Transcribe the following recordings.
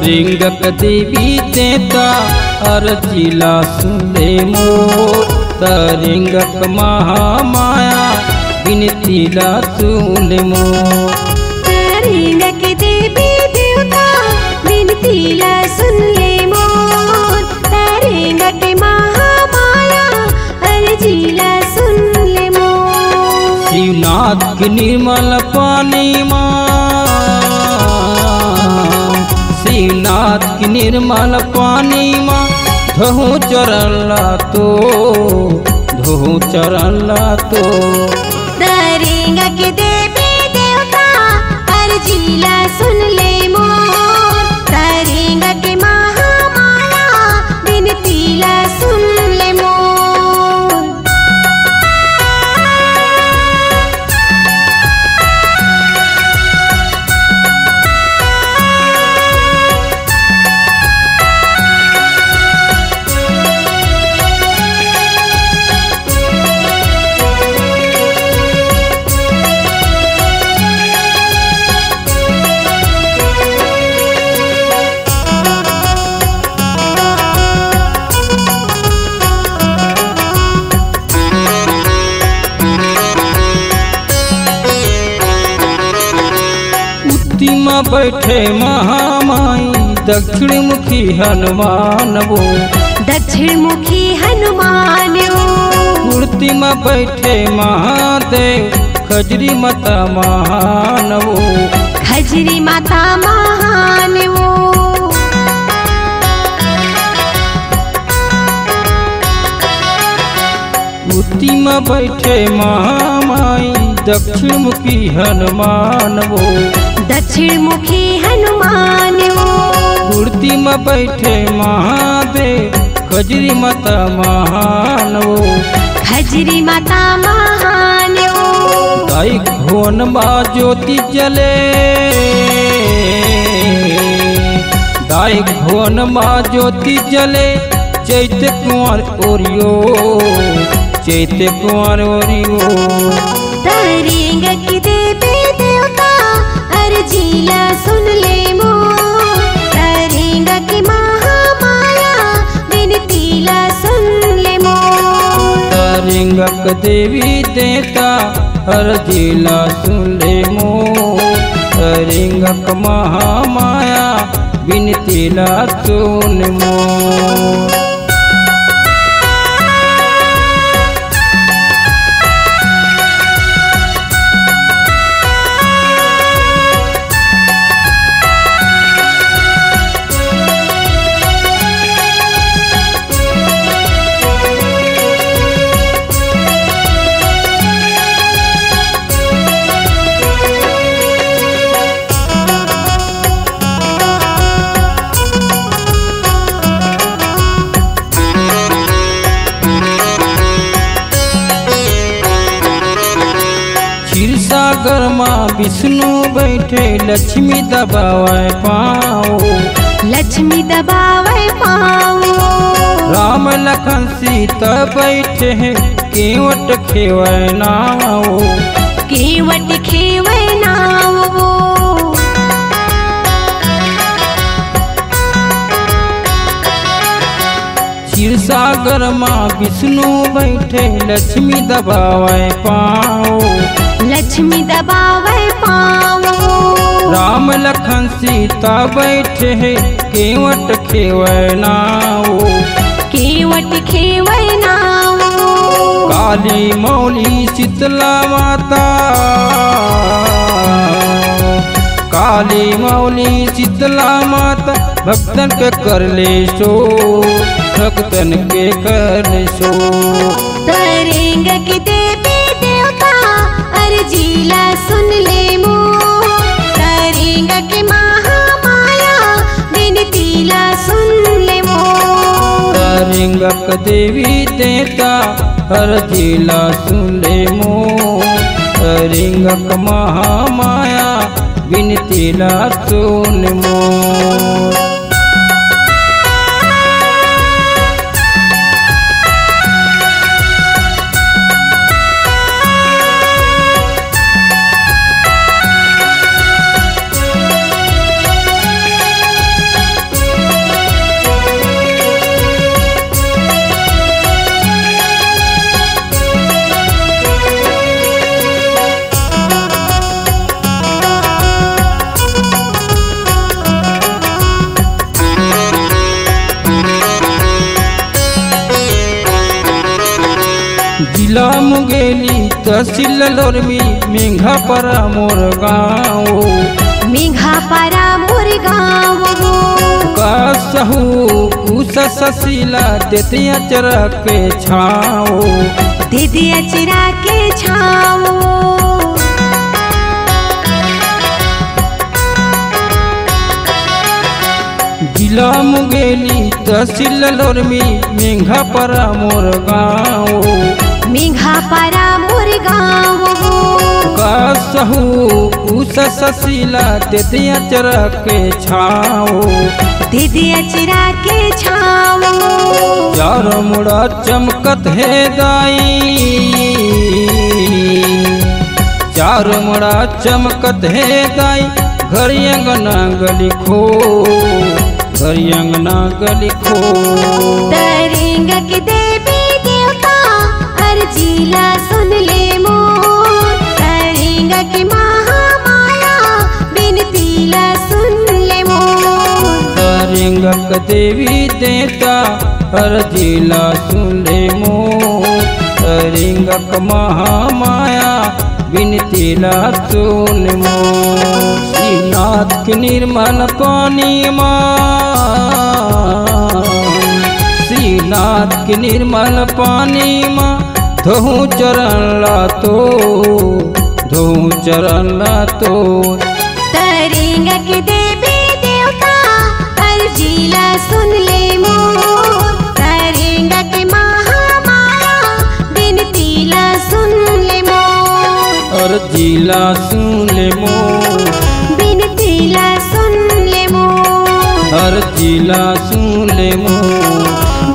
रिंगक देवी देता अर्जिला सुने मोर रिंगक महामाया विनतीला सुने मोर। रिंगक देवी देवता विनतीला सुन ले मोर रिंगक महामाया अर्जिला सुन ले मोर। शिवनाथ के निर्मल पानी शिवनाथ की निर्मल पानी माँ धो चरला तो रिंगक देवी देवता अर्जिला सुन ले मोर रिंगक महामाया विनतीला सुन ले मोर। उत्तीमा बैठे महामाई दक्षिण मुखी हनुमान वो दक्षिण मुखी हनुमान मूर्ति में बैठे महादेव खजरी माता महान वो खजरी माता महान वो। मूर्ति में बैठे महामाई दक्षिण मुखी हनुमान वो दक्षिण मुखी हनुमान वो। मूर्ति में बैठे महादेव खजरी माता महान वो खजरी माता महान वो। दाई भुवन माँ ज्योति जले दाई भुवन माँ ज्योति जले चैत्य कुंवर ओरियो चैत्य कुंवर ओरियो। रिंगक देवी देवता अर्जिला सुन ले मोर रिंगक महामाया विनतीला सुन ले मोर। रिंगक देवी देता अर्जिला सुन ले मोर रिंगक महामाया विनतीला सुन मोर। क्षीरसागर माँ विष्णु बैठे लक्ष्मी दबावे पाओ लक्ष्मी दबावे पाओ। राम लखन सीता बैठे हैं केवट खेवे नाओ केवट खेवे नाओ। क्षीरसागर माँ विष्णु बैठे लक्ष्मी दबावे पाओ लक्ष्मी दबावे पाओ। राम लखन सीता बैठे हैं केवट खेवे नाओ केवट खेवे नाओ। काली मौली शीतला माता काली मौली शीतला माता भक्तन के कर ले सो भक्तन के कर सो। रिंगक देवी देवता अर्जिला सुन ले मोर रिंगक महामाया विनतीला सुन ले मोर। रिंगक देवी देता अर्जिला सुन ले मोर रिंगक महामाया विनतीला सुन मोर। जिला मुंगेली तहसील लोरमी मेघा परा मोर गाँव मेघा परा मोर गाँव कसहू उषा ससीला देतिया चरा के छाओ दीदिया चिरा के छाओ जिला मुंगेली तहसील लोरमी मेघा परा मोर गाँव मेघा परा मोर गाँव कसहू उषा ससीला देतिया चरा के छाओ दीदिया चिरा के छाओ चार मुड़ा चमकत है दाई चार मुड़ा चमकत है दाई घर अंगना गली खो घर अंगना गली खो तरेंग के देवी देवता अर्जीला सुन ले मोर तरेंग के महामाया बिनतीला सुन ले मोर तरेंगक देवी देवता अर्जीला सुन ले मोर तरेंगक महामाया बिनतीला सुन मोर श्रीनाथ के निर्मल पानी माँ श्रीनाथ के निर्मल पानी माँ धोहू चरण ला तो धोहू चरण ला तो तरेंग के देवी देवता अर्जीला सुन ले मोर तरेंग के महामाया बिनतीला सुन ले मोर अर्जीला सुन ले मोर बिनतीला सुन ले मोर अर्जीला सुन ले मोर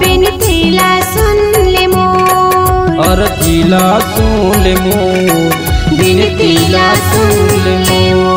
बिनतीला सुन ले मोर अर्जीला सुन ले मोर बिनतीला सुन ले मोर।